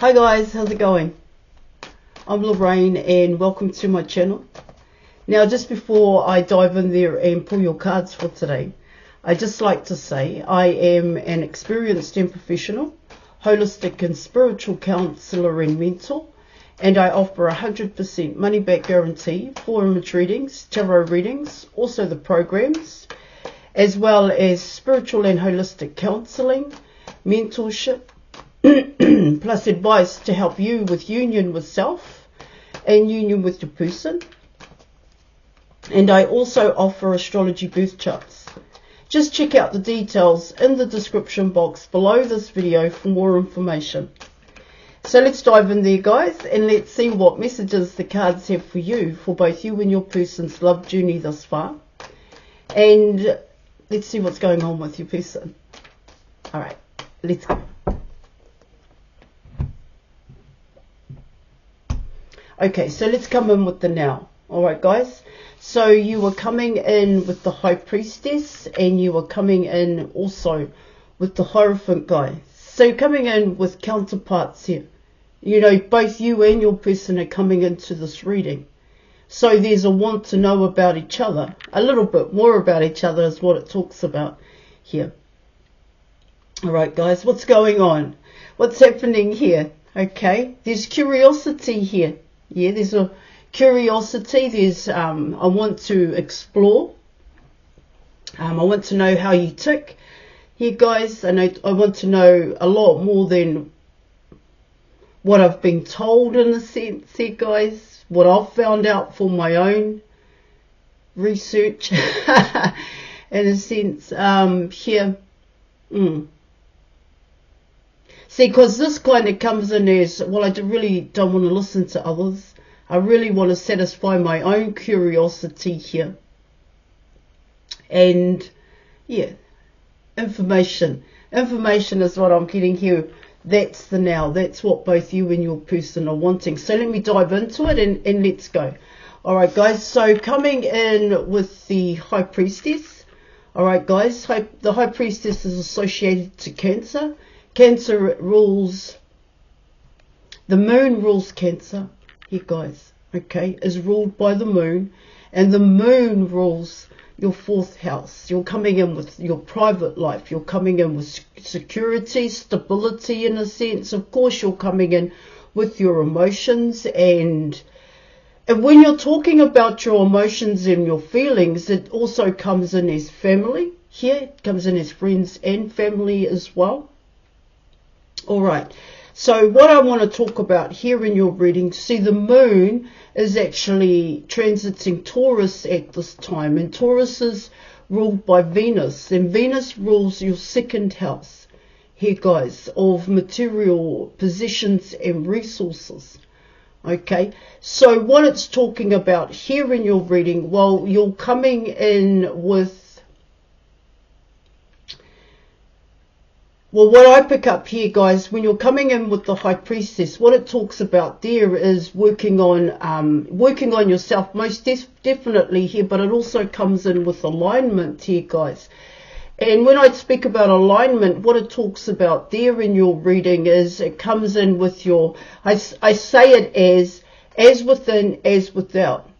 Hi guys, how's it going? I'm Lorraine and welcome to my channel. Now just before I dive in there and pull your cards for today, I'd just like to say I am an experienced and professional holistic and spiritual counselor and mentor, and I offer 100% money back guarantee for image readings, tarot readings, also the programs, as well as spiritual and holistic counselling, mentorship, plus advice to help you with union with self and union with your person. And I also offer astrology birth charts. Just check out the details in the description box below this video for more information. So let's dive in there guys, and let's see what messages the cards have for you, for both you and your person's love journey thus far. And let's see what's going on with your person. Alright, let's go. Okay, so let's come in with the now. Alright guys, so you are coming in with the High Priestess, and you are coming in also with the Hierophant guy. So you're coming in with counterparts here. You know, both you and your person are coming into this reading. So there's a want to know about each other. A little bit more about each other is what it talks about here. Alright guys, what's going on? What's happening here? Okay, there's curiosity here. Yeah, there's a curiosity. There's I want to explore. I want to know how you tick here, guys. I want to know a lot more than what I've been told, in a sense here, guys. What I've found out for my own research, in a sense, here. See, because this kind of comes in as, well, I really don't want to listen to others. I really want to satisfy my own curiosity here. And, yeah, information. Information is what I'm getting here. That's the now. That's what both you and your person are wanting. So let me dive into it and let's go. Alright, guys. So coming in with the High Priestess. Alright, guys. The High Priestess is associated to Cancer. Cancer rules, the moon rules Cancer here guys, okay, is ruled by the moon, and the moon rules your 4th house. You're coming in with your private life, you're coming in with security, stability, in a sense. Of course you're coming in with your emotions, and when you're talking about your emotions and your feelings, it also comes in as family here. It comes in as friends and family as well. Alright, so what I want to talk about here in your reading, see, the moon is actually transiting Taurus at this time, and Taurus is ruled by Venus, and Venus rules your 2nd house here guys, of material possessions and resources. Okay, so what it's talking about here in your reading, well, you're coming in with, well, what I pick up here, guys, when you're coming in with the High Priestess, what it talks about there is working on yourself, most definitely here, but it also comes in with alignment here, guys. And when I speak about alignment, what it talks about there in your reading is it comes in with your, I say it as within, as without.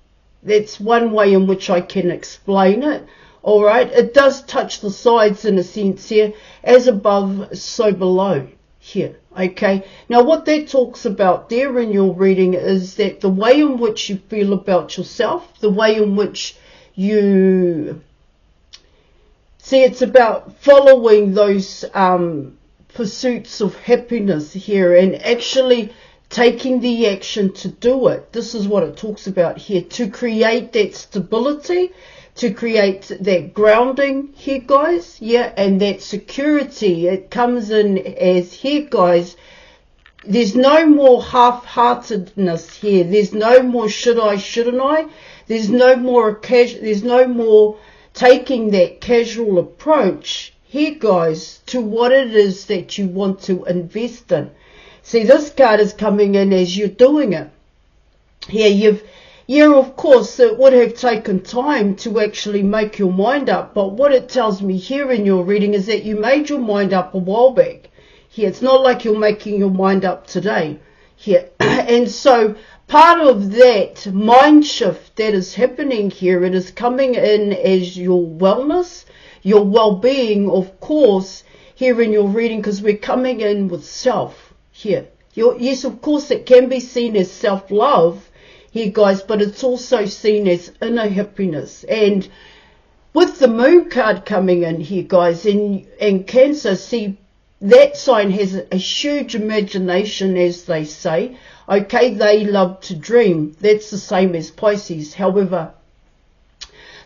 That's one way in which I can explain it. All right, it does touch the sides in a sense here, as above, so below here. Okay, now what that talks about there in your reading is that the way in which you feel about yourself, the way in which you see, it's about following those pursuits of happiness here and actually taking the action to do it. This is what it talks about here, to create that stability, to create that grounding here guys, yeah, and that security. It comes in as here guys, there's no more half-heartedness here, there's no more should I, shouldn't I, there's no more taking that casual approach here guys to what it is that you want to invest in. See, this card is coming in as you're doing it here. Yeah, of course, it would have taken time to actually make your mind up. But what it tells me here in your reading is that you made your mind up a while back here. It's not like you're making your mind up today here. And so part of that mind shift that is happening here, it is coming in as your wellness, your well-being, of course, here in your reading, because we're coming in with self here. Yes, of course, it can be seen as self-love here, guys, but it's also seen as inner happiness. And with the moon card coming in here, guys, in Cancer, see, that sign has a huge imagination, as they say. Okay, they love to dream. That's the same as Pisces. However,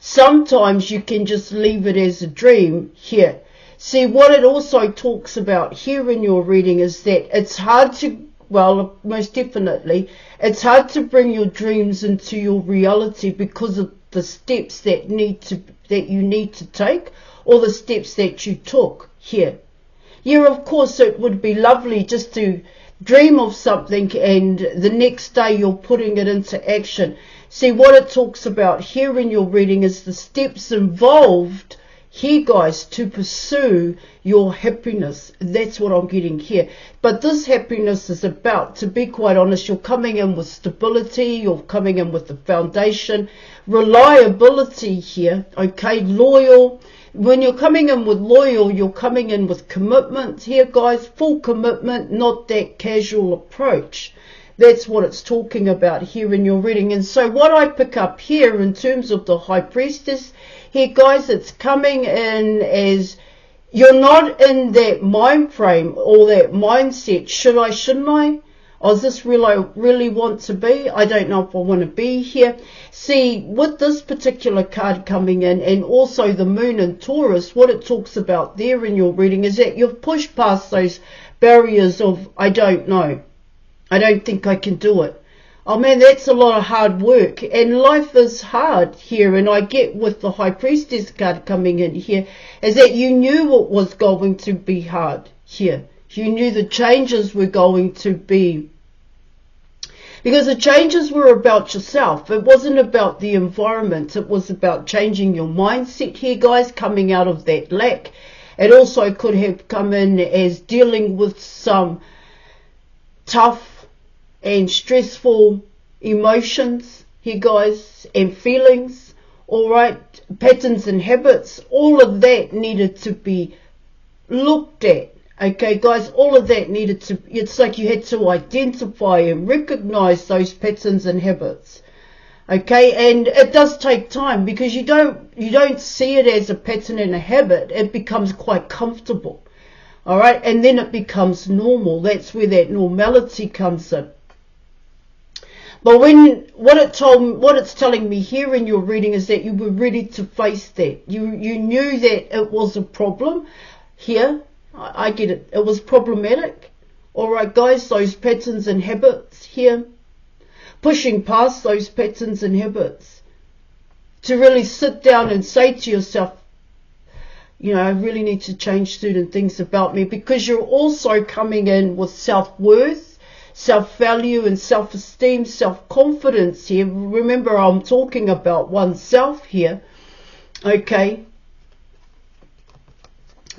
sometimes you can just leave it as a dream here. See, what it also talks about here in your reading is that it's hard to, well, most definitely, it's hard to bring your dreams into your reality because of the steps that you need to take, or the steps that you took here. Yeah, of course, it would be lovely just to dream of something and the next day you're putting it into action. See, what it talks about here in your reading is the steps involved here, guys, to pursue your happiness. That's what I'm getting here. But this happiness is about, to be quite honest, you're coming in with stability, you're coming in with the foundation, reliability here, okay, loyal. When you're coming in with loyal, you're coming in with commitment here, guys, full commitment, not that casual approach. That's what it's talking about here in your reading. And so what I pick up here in terms of the High Priestess here, guys, it's coming in as you're not in that mind frame or that mindset. Should I, shouldn't I? Or is this really want to be? I don't know if I want to be here. See, with this particular card coming in, and also the moon in Taurus, what it talks about there in your reading is that you've pushed past those barriers of, I don't know. I don't think I can do it. Oh man, that's a lot of hard work, and life is hard here. And I get with the High Priestess card coming in here is that you knew it was going to be hard here. You knew the changes were going to be, because the changes were about yourself. It wasn't about the environment. It was about changing your mindset here, guys, coming out of that lack. It also could have come in as dealing with some tough and stressful emotions here, guys, and feelings, all right, patterns and habits. All of that needed to be looked at. Okay, guys, all of that needed to, it's like you had to identify and recognize those patterns and habits. Okay, and it does take time, because you don't see it as a pattern and a habit. It becomes quite comfortable. All right, and then it becomes normal. That's where that normality comes in. But what it's telling me here in your reading is that you were ready to face that. You knew that it was a problem here. I get it. It was problematic. All right, guys, those patterns and habits here. Pushing past those patterns and habits. To really sit down and say to yourself, you know, I really need to change certain things about me, because you're also coming in with self-worth, self-value and self-esteem, self-confidence here. Remember, I'm talking about oneself here. Okay.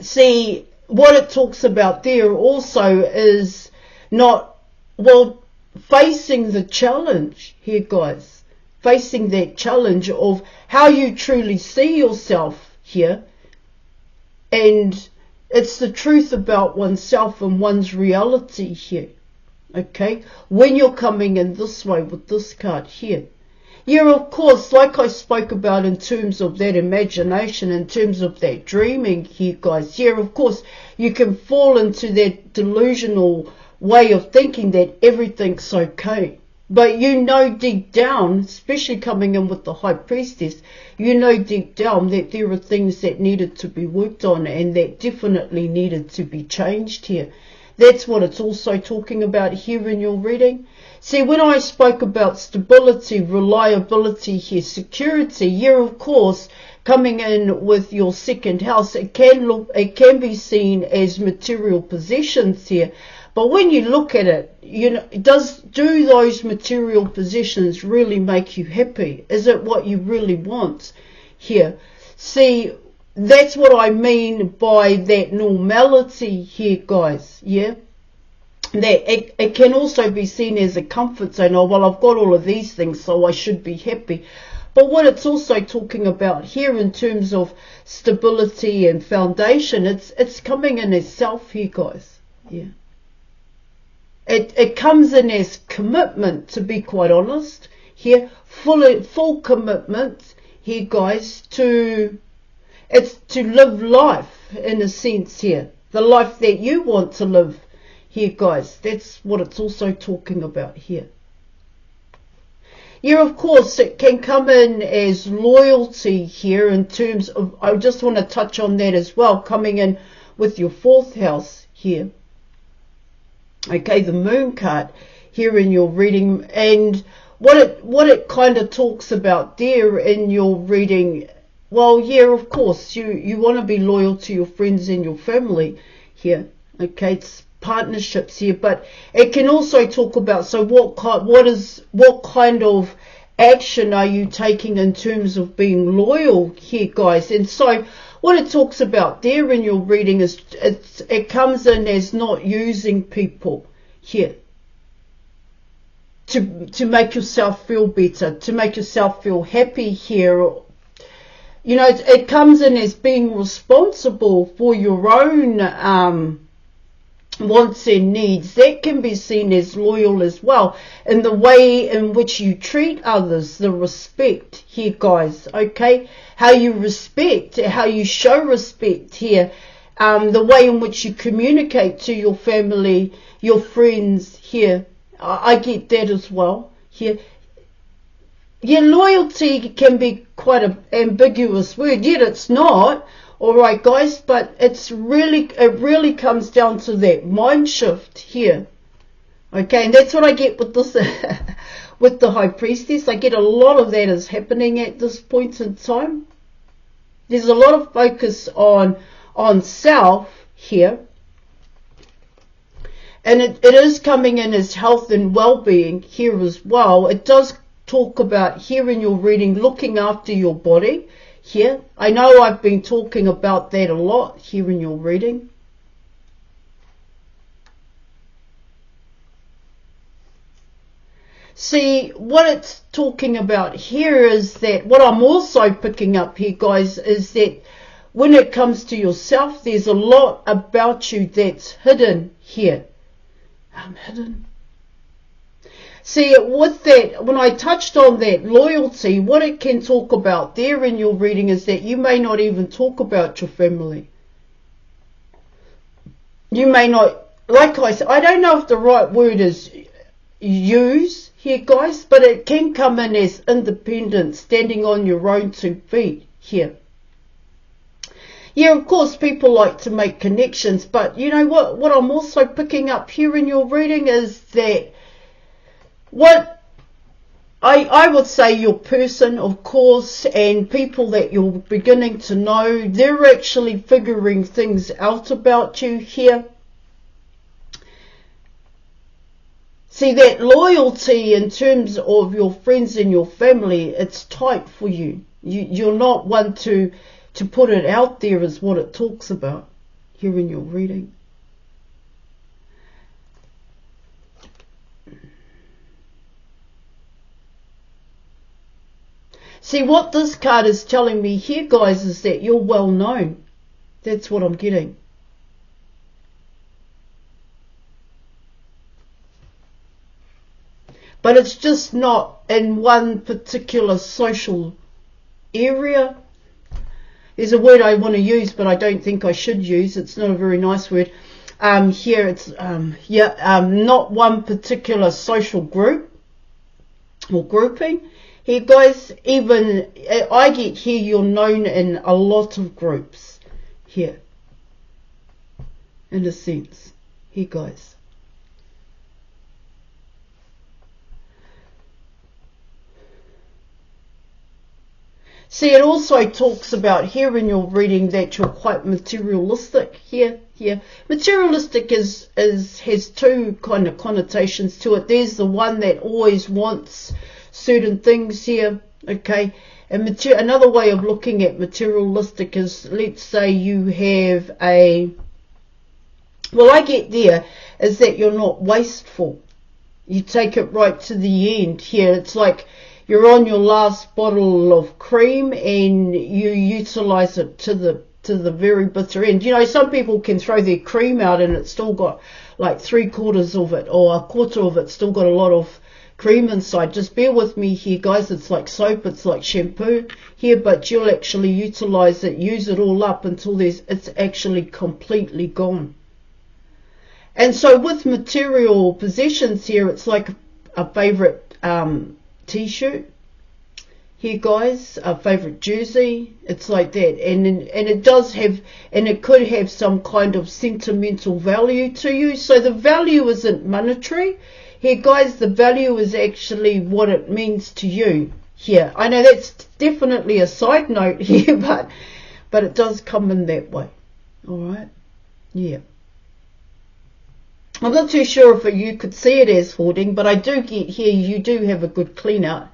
See, what it talks about there also is not, well, facing the challenge here, guys. Facing that challenge of how you truly see yourself here. And it's the truth about oneself and one's reality here. Okay, when you're coming in this way with this card here. Yeah, of course, like I spoke about in terms of that imagination, in terms of that dreaming here, guys. Yeah, of course, you can fall into that delusional way of thinking that everything's okay. But you know deep down, especially coming in with the High Priestess, you know deep down that there are things that needed to be worked on and that definitely needed to be changed here. That's what it's also talking about here in your reading. See, when I spoke about stability, reliability here, security, yeah, of course, coming in with your second house, it can be seen as material possessions here. But when you look at it, you know, do those material possessions really make you happy? Is it what you really want here? See, that's what I mean by that normality here, guys. Yeah, that it can also be seen as a comfort zone. Oh, well, I've got all of these things, so I should be happy. But what it's also talking about here in terms of stability and foundation, it's coming in as self here, guys. Yeah. It comes in as commitment, to be quite honest. Here, full commitment here, guys, it's to live life in a sense here. The life that you want to live here, guys. That's what it's also talking about here. Yeah, of course, it can come in as loyalty here in terms of, I just want to touch on that as well, coming in with your 4th house here. Okay, the moon card here in your reading, and what it kind of talks about there in your reading, well, yeah, of course, you want to be loyal to your friends and your family here. Okay, it's partnerships here, but it can also talk about, so what kind of action are you taking in terms of being loyal here, guys? And so what it talks about there in your reading is it comes in as not using people here to make yourself feel better, to make yourself feel happy here. You know, it comes in as being responsible for your own wants and needs. That can be seen as loyal as well, in the way in which you treat others, the respect here, guys. Okay, how you respect, how you show respect here, the way in which you communicate to your family, your friends here. I get that as well here. Yeah, loyalty can be quite an ambiguous word, yet it's not. Alright, guys, but it really comes down to that mind shift here. Okay, and that's what I get with this with the High Priestess. I get a lot of that is happening at this point in time. There's a lot of focus on self here. And it is coming in as health and well-being here as well. It does talk about here in your reading looking after your body. Here, I know I've been talking about that a lot here in your reading. See, what it's talking about here is that what I'm also picking up here, guys, is that when it comes to yourself, there's a lot about you that's hidden here. Hidden. See, with that, when I touched on that loyalty, what it can talk about there in your reading is that you may not even talk about your family. You may not, like I said, I don't know if the right word is use here, guys, but it can come in as independent, standing on your own 2 feet here. Yeah, of course, people like to make connections, but you know what I'm also picking up here in your reading is that what I would say your person, of course, and people that you're beginning to know, they're actually figuring things out about you here. See, that loyalty in terms of your friends and your family, it's tight for you. You're not one to put it out there, is what it talks about here in your reading. See, what this card is telling me here, guys, is that you're well known. That's what I'm getting. But it's just not in one particular social area. There's a word I want to use, but I don't think I should use. It's not a very nice word. Here it's, not one particular social group or grouping. Here, guys, even I get here, you're known in a lot of groups here, in a sense. Here, guys. See, it also talks about here in your reading that you're quite materialistic here. Here, materialistic has 2 kind of connotations to it. There's the one that always wants certain things here, okay, And another way of looking at materialistic is, let's say you have well, I get there, is that you're not wasteful. You take it right to the end here. It's like you're on your last bottle of cream and you utilize it to the very bitter end. You know, some people can throw their cream out and it's still got like 3/4 of it, or 1/4 of it still got a lot of cream inside. Just bear with me here, guys. It's like soap, it's like shampoo here, but you'll actually utilize it, use it all up until it's actually completely gone. And so with material possessions here, it's like a favorite t-shirt here, guys, a favorite jersey. It's like that, and it does have, and it could have some kind of sentimental value to you. So the value isn't monetary here, guys. The value is actually what it means to you here. I know that's definitely a side note here, but it does come in that way. All right, yeah. I'm not too sure if you could see it as hoarding, but I do get here you do have a good clean out.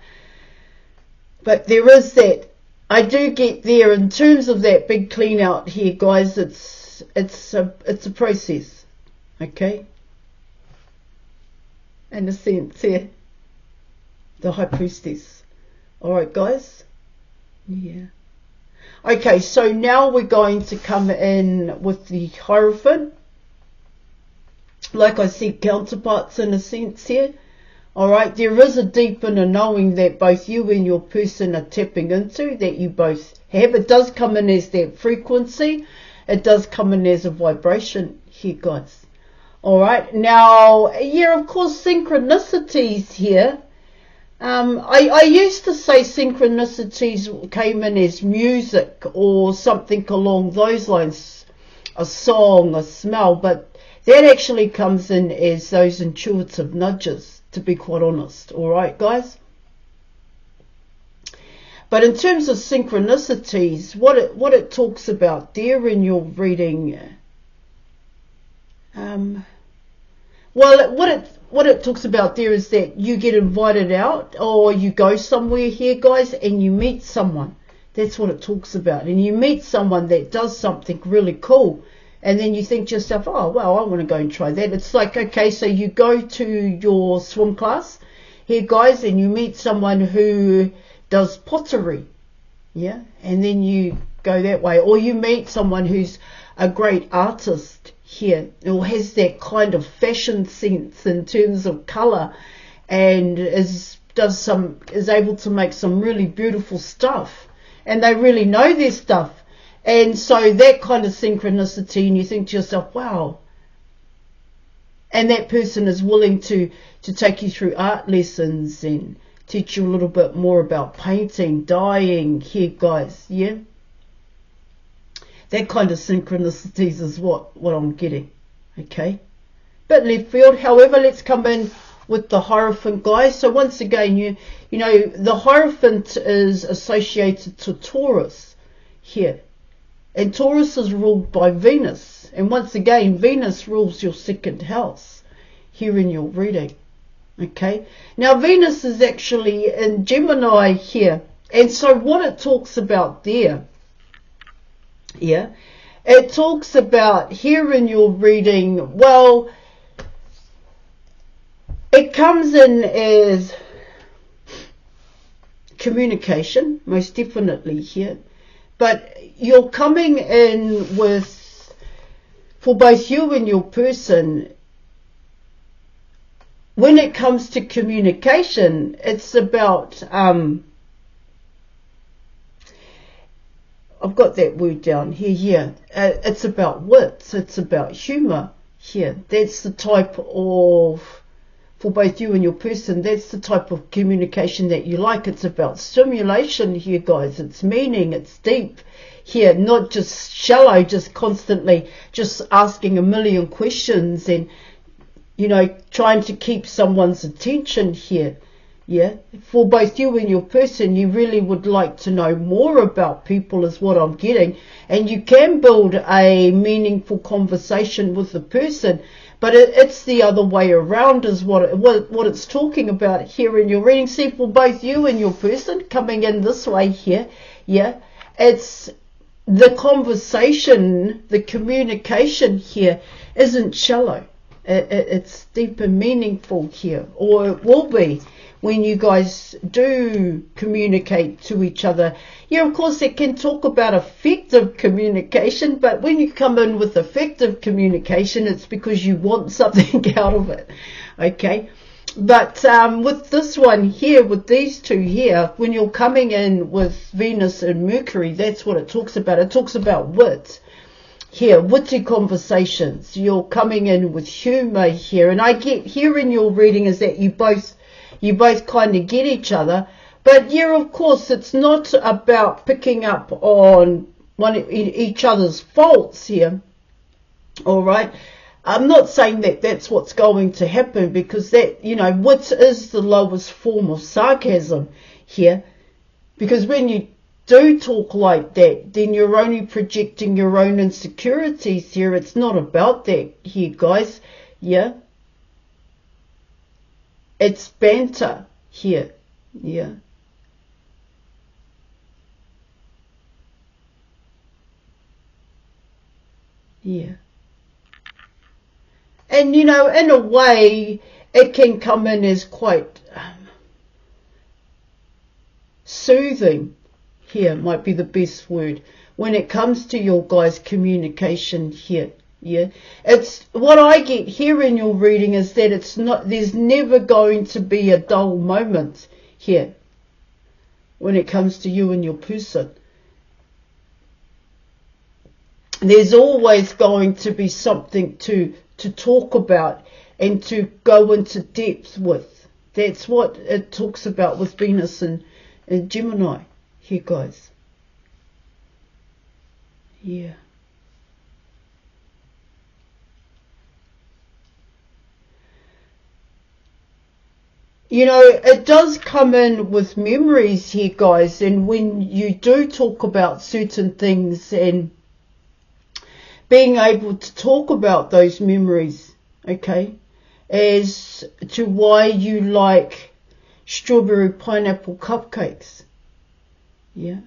But there is that, I do get there in terms of that big clean out here, guys. It's a process, okay? In a sense here, the High Priestess. All right, guys. Yeah. Okay, so now we're going to come in with the Hierophant. Like I said, counterparts in a sense here. Alright, there is a deep inner knowing that both you and your person are tapping into, that you both have. It does come in as that frequency. It does come in as a vibration here, guys. Alright, now, yeah, of course, synchronicities here. I used to say synchronicities came in as music or something along those lines, a song, a smell, but that actually comes in as those intuitive nudges, to be quite honest. All right, guys? But in terms of synchronicities, what it talks about there in your reading, well, what it talks about there is that you get invited out, or you go somewhere here, guys, and you meet someone. That's what it talks about. And you meet someone that does something really cool. And then you think to yourself, oh, well, I want to go and try that. It's like, okay, so you go to your swim class here, guys, and you meet someone who does pottery, yeah? And then you go that way. Or you meet someone who's a great artist here, or has that kind of fashion sense in terms of colour, and is able to make some really beautiful stuff. And they really know their stuff. And so that kind of synchronicity, and you think to yourself, wow. And that person is willing to take you through art lessons and teach you a little bit more about painting, dyeing here, guys, yeah? That kind of synchronicities is what I'm getting, okay? Bit left field. However, let's come in with the Hierophant, guys. So once again, you know, the Hierophant is associated to Taurus here. And Taurus is ruled by Venus. And once again, Venus rules your second house here in your reading. Okay. Now, Venus is actually in Gemini here. And so what it talks about there, yeah, it talks about here in your reading, well, it comes in as communication, most definitely here. But you're coming in with, for both you and your person, when it comes to communication, it's about, I've got that word down here, yeah. It's about wits, it's about humour here. That's the type of, for both you and your person, that's the type of communication that you like. It's about stimulation here, guys. It's meaning, it's deep here, not just shallow, just constantly just asking a million questions and, you know, trying to keep someone's attention here. Yeah, for both you and your person, you really would like to know more about people is what I'm getting. And you can build a meaningful conversation with the person, But it's the other way around is what it's talking about here in your reading. See, for both you and your person coming in this way here, yeah, it's the conversation, the communication here isn't shallow. It's deep and meaningful here, or it will be when you guys do communicate to each other. Yeah, of course, it can talk about effective communication, but when you come in with effective communication, it's because you want something out of it, okay? But with this one here, with these two here, when you're coming in with Venus and Mercury, that's what it talks about. It talks about wit. Here, witty conversations. You're coming in with humour here. And I get here in your reading is that you both kind of get each other. But yeah, of course, it's not about picking up on each other's faults here. All right. I'm not saying that that's what's going to happen, because that, you know, wit is the lowest form of sarcasm here. Because when you do talk like that, then you're only projecting your own insecurities here. It's not about that here, guys. Yeah. It's banter here. Yeah. Yeah. And, you know, in a way, it can come in as quite soothing. Here might be the best word when it comes to your guys' communication here. Yeah, it's what I get here in your reading is that it's not, there's never going to be a dull moment here when it comes to you and your person. There's always going to be something to talk about and to go into depth with. That's what it talks about with Venus and Gemini here, guys. Yeah. You know, it does come in with memories here, guys, and when you do talk about certain things and being able to talk about those memories, okay, as to why you like strawberry pineapple cupcakes. Yeah.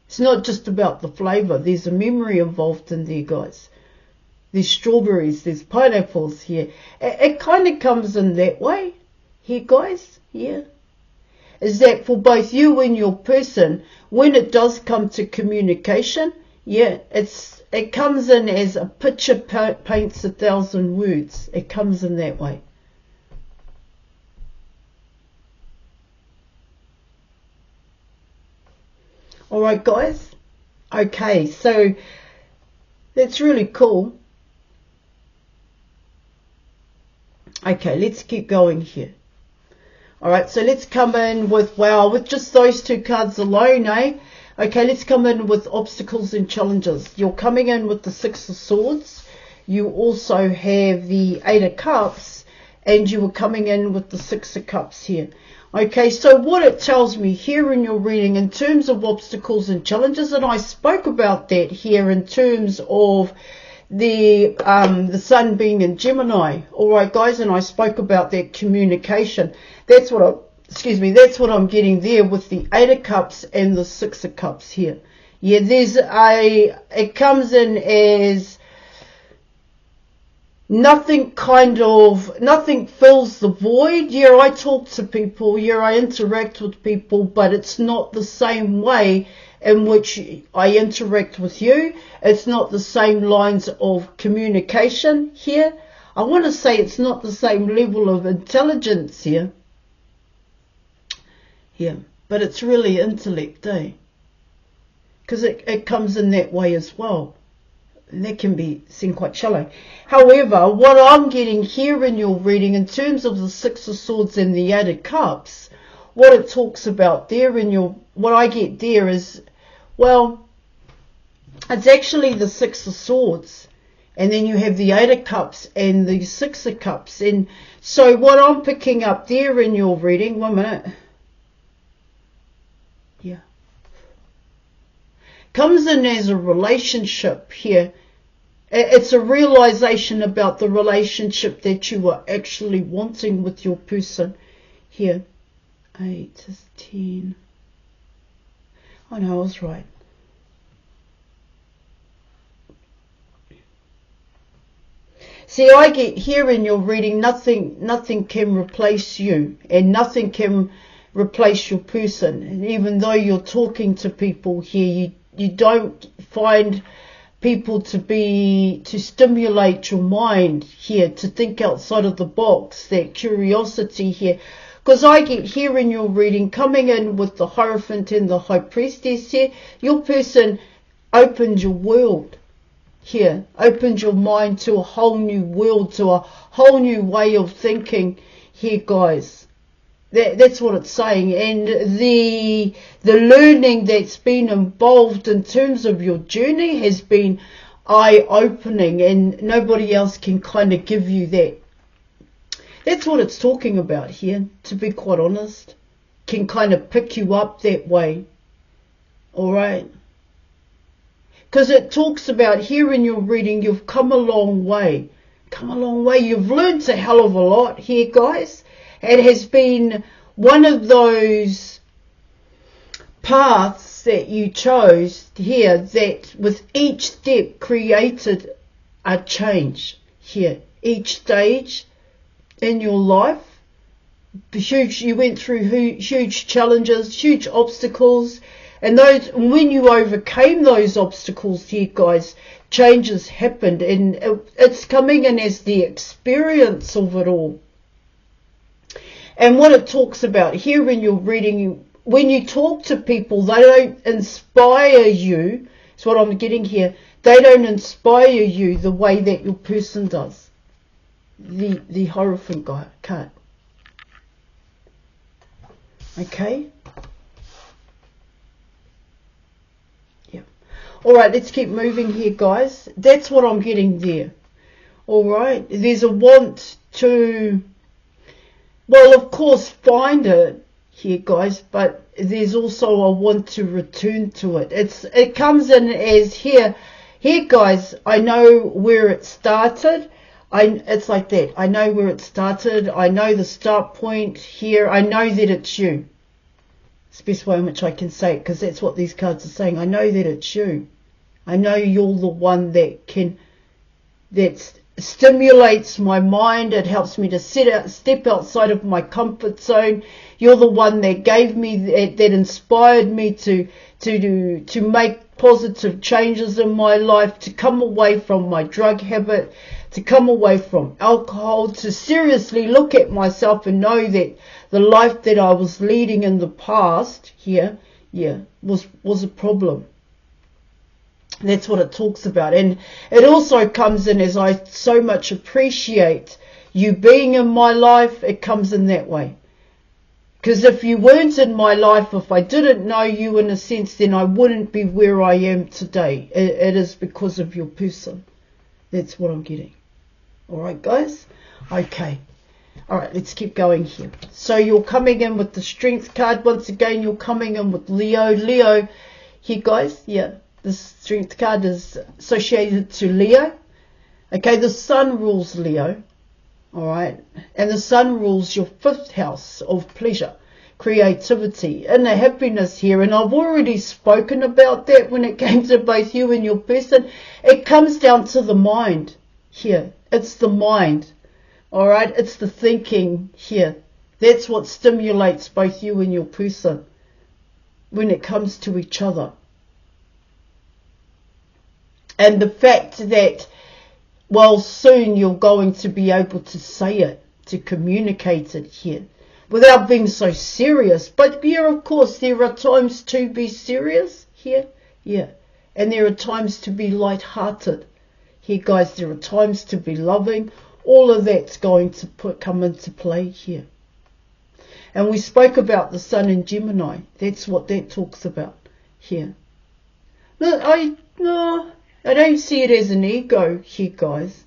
It's not just about the flavour. There's a memory involved in there, guys. There's strawberries, there's pineapples here. It kind of comes in that way here, guys. Yeah. Is that for both you and your person, when it does come to communication, yeah, it comes in as a picture paints 1,000 words. It comes in that way. All right, guys. Okay, so that's really cool. Okay, let's keep going here. All right, so let's come in with, wow, with just those two cards alone, eh? Okay, let's come in with obstacles and challenges. You're coming in with the Six of Swords. You also have the Eight of Cups, and you were coming in with the Six of Cups here. Okay, so what it tells me here in your reading in terms of obstacles and challenges, and I spoke about that here in terms of the sun being in Gemini. All right, guys, and I spoke about that communication. That's what that's what I'm getting there with the Eight of Cups and the Six of Cups here. Yeah, it comes in as nothing fills the void. Yeah, I talk to people, yeah, I interact with people, but it's not the same way in which I interact with you. It's not the same lines of communication here. I want to say it's not the same level of intelligence here. Yeah, but it's really intellect, eh? Because it comes in that way as well. And that can be seen quite shallow. However, what I'm getting here in your reading in terms of the Six of Swords and the Eight of Cups, what it talks about there in your, what I get there is, well, it's actually the Six of Swords. And then you have the Eight of Cups and the Six of Cups. And so what I'm picking up there in your reading, 1 minute. Yeah. Comes in as a relationship here. It's a realization about the relationship that you are actually wanting with your person here. 8 is 10. Oh no, I was right. See, I get here in your reading, nothing can replace you, and nothing can replace your person. And even though you're talking to people here, you don't find people to stimulate your mind here, to think outside of the box, that curiosity here. Because I get here in your reading, coming in with the Hierophant and the High Priestess here, your person opened your world here, opened your mind to a whole new world, to a whole new way of thinking here, guys. That's what it's saying. And the learning that's been involved in terms of your journey has been eye-opening, and nobody else can kind of give you that. That's what it's talking about here, to be quite honest. Can kind of pick you up that way. Alright? Because it talks about here in your reading, you've come a long way. Come a long way. You've learned a hell of a lot here, guys. It has been one of those paths that you chose here that with each step created a change here. Each stage in your life, you went through huge challenges, huge obstacles, and when you overcame those obstacles here, guys, changes happened, and it's coming in as the experience of it all. And what it talks about here in your reading, when you talk to people, they don't inspire you. That's what I'm getting here. They don't inspire you the way that your person does. The Hierophant card. Okay? Yeah. Alright, let's keep moving here, guys. That's what I'm getting there. Alright? There's a want to, well, of course, find it here, guys, but there's also a want to return to it. It comes in as here, guys, I know where it started. It's like that. I know where it started. I know the start point here. I know that it's you. It's the best way in which I can say it, because that's what these cards are saying. I know that it's you. I know you're the one that stimulates my mind. It helps me to step outside of my comfort zone. You're the one that gave me, that inspired me to make positive changes in my life, to come away from my drug habit, to come away from alcohol, to seriously look at myself and know that the life that I was leading in the past here, was a problem. That's what it talks about. And it also comes in as I so much appreciate you being in my life. It comes in that way. Because if you weren't in my life, if I didn't know you in a sense, then I wouldn't be where I am today. It is because of your person. That's what I'm getting. Alright, guys? Okay. Alright, let's keep going here. So you're coming in with the Strength card. Once again, you're coming in with Leo. Leo here, guys. Yeah, the Strength card is associated to Leo. Okay, the Sun rules Leo. Alright, and the Sun rules your 5th house of pleasure, creativity, inner happiness here. And I've already spoken about that when it came to both you and your person. It comes down to the mind here. It's the mind. Alright, it's the thinking here. That's what stimulates both you and your person when it comes to each other. And the fact that, well, soon you're going to be able to say it, to communicate it here, without being so serious. But yeah, of course, there are times to be serious here, yeah. And there are times to be light-hearted. Here, guys, there are times to be loving. All of that's going to come into play here. And we spoke about the Sun in Gemini. That's what that talks about here. No, I don't see it as an ego here, guys.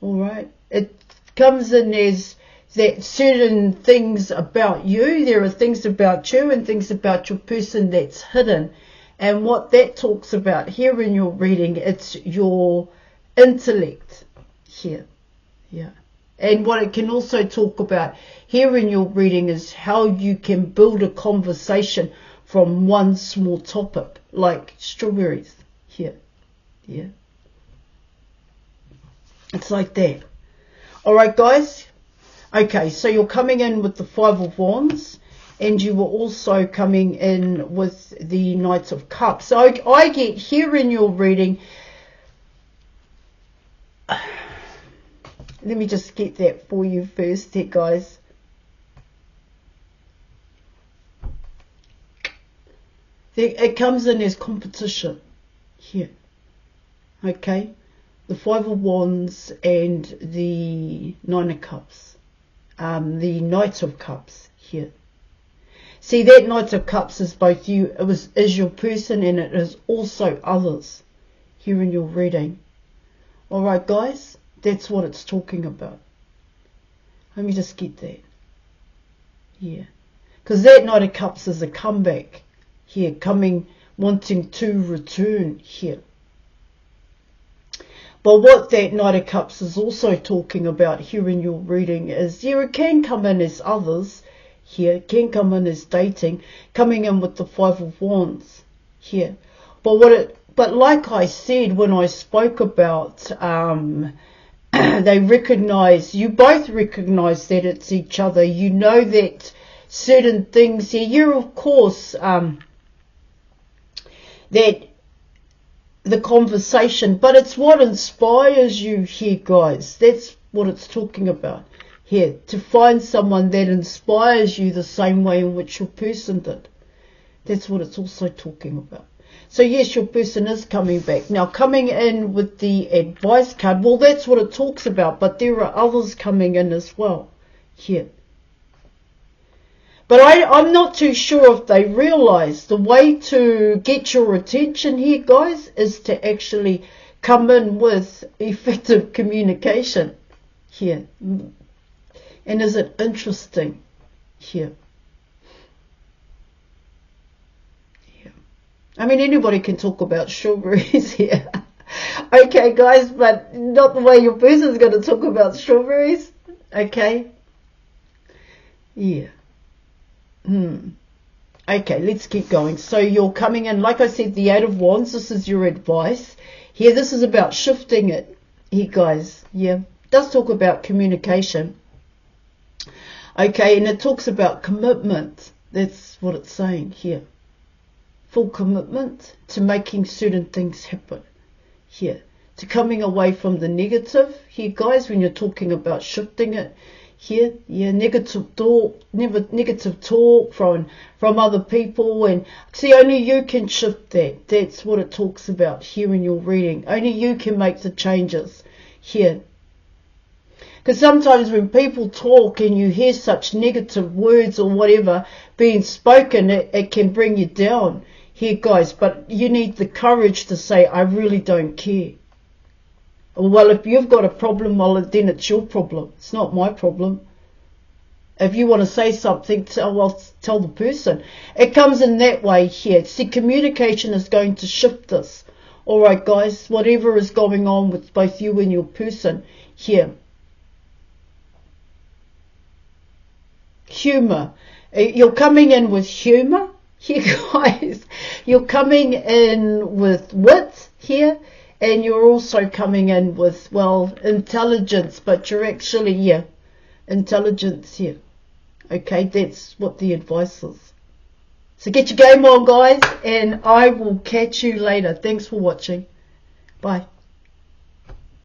Alright? It comes in as that certain things about you. There are things about you and things about your person that's hidden. And what that talks about here in your reading, it's your intellect here. Yeah. And what it can also talk about here in your reading is how you can build a conversation from one small topic, like strawberries here. Yeah. It's like that. Alright, guys. Okay, so you're coming in with the Five of Wands, and you were also coming in with the Knight of Cups. So I get here in your reading, let me just get that for you first here, guys. It comes in as competition here. Okay. The Five of Wands and the Nine of Cups. The Knight of Cups here. See, that Knight of Cups is both you, is your person, and it is also others here in your reading. Alright, guys, that's what it's talking about. Let me just get that. Yeah. Because that Knight of Cups is a comeback here, wanting to return here. But what that Knight of Cups is also talking about here in your reading is, yeah, it can come in as others here, it can come in as dating, coming in with the Five of Wands here. But like I said when I spoke about, they recognize, you both recognize that it's each other. You know that certain things here, you're of course, that the conversation, but it's what inspires you here, guys. That's what it's talking about here, to find someone that inspires you the same way in which your person did. That's what it's also talking about. So yes, your person is coming back. Now, coming in with the advice card, well, that's what it talks about, but there are others coming in as well here. But I'm not too sure if they realize the way to get your attention here, guys, is to actually come in with effective communication here. And is it interesting here? Yeah. I mean, anybody can talk about strawberries here. Okay, guys, but not the way your person's going to talk about strawberries. Okay? Yeah. Okay, let's keep going. So you're coming in, like I said, the Eight of Wands. This is your advice. Here, this is about shifting it. Here, guys. Yeah. It does talk about communication. Okay, and it talks about commitment. That's what it's saying here. Full commitment to making certain things happen. Here. To coming away from the negative. Here, guys, when you're talking about shifting it. Here, yeah, negative talk from other people, and see, only you can shift that. That's what it talks about here in your reading. Only you can make the changes here. Because sometimes when people talk and you hear such negative words or whatever being spoken, it can bring you down here, guys. But you need the courage to say, I really don't care. Well, if you've got a problem, well, then it's your problem. It's not my problem. If you want to say something, tell the person. It comes in that way here. See, communication is going to shift this. All right, guys, whatever is going on with both you and your person here. Humor. You're coming in with humor here, guys. You're coming in with wit here. And you're also coming in with, well, intelligence, but you're actually, yeah, intelligence here. Okay, that's what the advice is. So get your game on, guys, and I will catch you later. Thanks for watching. Bye.